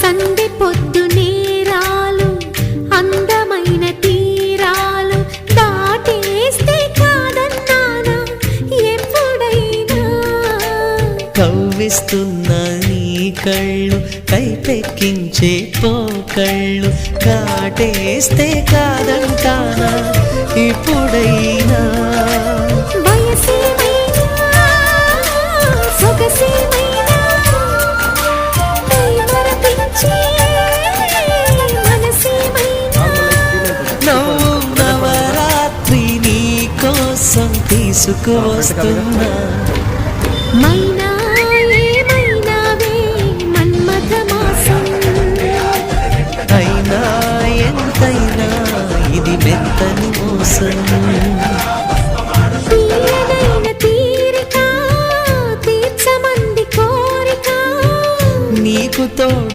సందె పొద్దు నేరాలు అందమైన తీరాలు దాటేస్తే కాదన్నానా ఎప్పుడైనా కవ్విస్తున్న నీ కళ్ళు కైపెక్కించే పోకళ్ళు కాటేస్తే కాదంటానా ఇప్పుడైనా వయసేమైనా సొగసేమైనా మరపించే మనసేమైనా నవ్వు నవరాత్రి నీ కోసం తీసుకువస్తున్నా మైనా